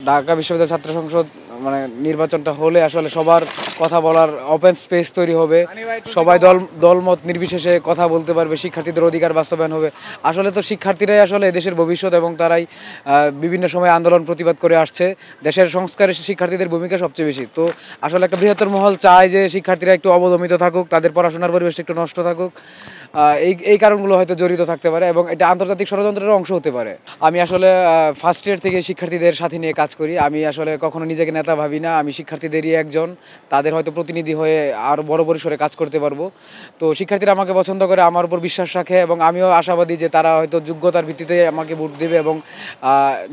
ঢাকা বিশ্ববিদ্যালয় ছাত্র সংসদ মানে নির্বাচনটা হলে আসলে সবার কথা বলার ওপেন স্পেস তৈরি হবে, সবাই দলমত নির্বিশেষে কথা বলতে পারবে, শিক্ষার্থীদের অধিকার বাস্তবায়ন হবে। আসলে তো শিক্ষার্থীরাই আসলে দেশের ভবিষ্যৎ এবং তারাই বিভিন্ন সময় আন্দোলন প্রতিবাদ করে আসছে। দেশের সংস্কারে শিক্ষার্থীদের ভূমিকা সবচেয়ে বেশি। তো আসলে একটা বৃহত্তর মহল চায় যে শিক্ষার্থীরা একটু অবদমিত থাকুক, তাদের পড়াশোনার পরিবেশ একটু নষ্ট থাকুক। এই কারণগুলো হয়তো জড়িত থাকতে পারে এবং এটা আন্তর্জাতিক ষড়যন্ত্রের অংশ হতে পারে। আমি আসলে ফার্স্ট ইয়ার থেকে শিক্ষার্থীদের সাথে নিয়ে কাজ করি। আমি আসলে কখনো নিজেকে নেতা ভাবি না, আমি শিক্ষার্থীদেরই একজন। তাদের হয়তো প্রতিনিধি হয়ে আরও বড় পরিসরে কাজ করতে পারবো। তো শিক্ষার্থীরা আমাকে পছন্দ করে, আমার উপর বিশ্বাস রাখে এবং আমিও আশাবাদী যে তারা হয়তো যোগ্যতার ভিত্তিতে আমাকে ভোট দেবে এবং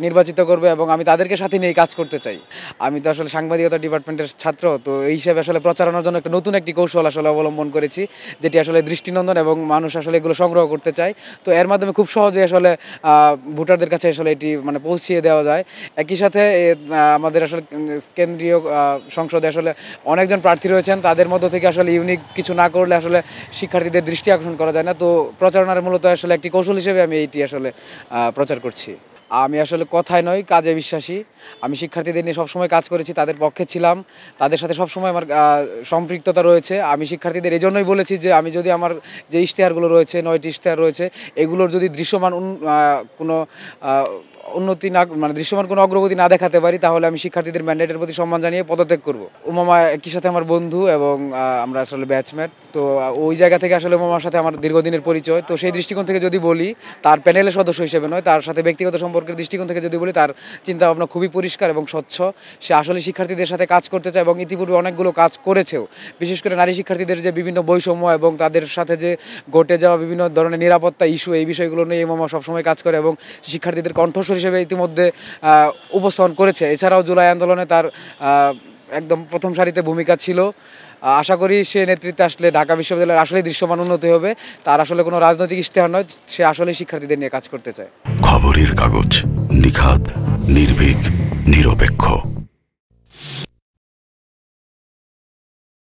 নির্বাচিত করবে এবং আমি তাদেরকে সাথে নিয়ে কাজ করতে চাই। আমি তো আসলে সাংবাদিকতা ডিপার্টমেন্টের ছাত্র, তো এই হিসাবে আসলে প্রচারণার জন্য একটা নতুন একটি কৌশল আসলে অবলম্বন করেছি, যেটি আসলে দৃষ্টিনন্দন এবং মানুষ আসলে এগুলো সংগ্রহ করতে চায়। তো এর মাধ্যমে খুব সহজে আসলে ভোটারদের কাছে আসলে এটি মানে পৌঁছিয়ে দেওয়া যায়। একই সাথে আমাদের আসলে কেন্দ্রীয় সংসদে আসলে অনেকজন প্রার্থী রয়েছেন, তাদের মধ্য থেকে আসলে ইউনিক কিছু না করলে আসলে শিক্ষার্থীদের দৃষ্টি আকর্ষণ করা যায় না। তো প্রচারণার মূলত আসলে একটি কৌশল হিসেবে আমি এইটি আসলে প্রচার করছি। আমি আসলে কথায় নয়, কাজে বিশ্বাসী। আমি শিক্ষার্থীদের নিয়ে সবসময় কাজ করেছি, তাদের পক্ষে ছিলাম, তাদের সাথে সবসময় আমার সম্পৃক্ততা রয়েছে। আমি শিক্ষার্থীদের এই জন্যই বলেছি যে আমি যদি আমার যে ইশতেহারগুলো রয়েছে, 9টি ইশতেহার রয়েছে, এগুলোর যদি দৃশ্যমান কোনো উন্নতি না মানে দৃশ্যমান কোনো অগ্রগতি না দেখাতে পারি, তাহলে আমি শিক্ষার্থীদের ম্যান্ডেটের প্রতি সম্মান জানিয়ে পদত্যাগ করব। উমামা একই সাথে আমার বন্ধু এবং আমরা আসলে ব্যাচমেট। তো ওই জায়গা থেকে আসলে উমামার সাথে আমার দীর্ঘদিনের পরিচয়। তো সেই দৃষ্টিকোণ থেকে যদি বলি, তার প্যানেলের সদস্য হিসেবে নয়, তার সাথে ব্যক্তিগত সম্পর্কের দৃষ্টিকোণ থেকে যদি বলি, তার চিন্তাভাবনা খুবই পরিষ্কার এবং স্বচ্ছ। সে আসলে শিক্ষার্থীদের সাথে কাজ করতে চায় এবং ইতিপূর্বে অনেকগুলো কাজ করেছেও। বিশেষ করে নারী শিক্ষার্থীদের যে বিভিন্ন বৈষম্য এবং তাদের সাথে যে ঘটে যাওয়া বিভিন্ন ধরনের নিরাপত্তা ইস্যু, এই বিষয়গুলো নিয়ে উমামা সবসময় কাজ করে এবং শিক্ষার্থীদের কণ্ঠস্বর হিসেবে ইতিমধ্যে উপস্থাপন করেছে। এছাড়াও জুলাই আন্দোলনে তার একদম প্রথম সারিতে ভূমিকা ছিল। আশা করি সে নেতৃত্বে আসলে ঢাকা বিশ্ববিদ্যালয়ের আসলে দৃশ্যমান উন্নতি হবে। তার আসলে কোনো রাজনৈতিক ইশতেহার নয়, সে আসলে শিক্ষার্থীদের নিয়ে কাজ করতে চায়। খবরের কাগজ, নিখাত, নির্ভীক, নিরপেক্ষ।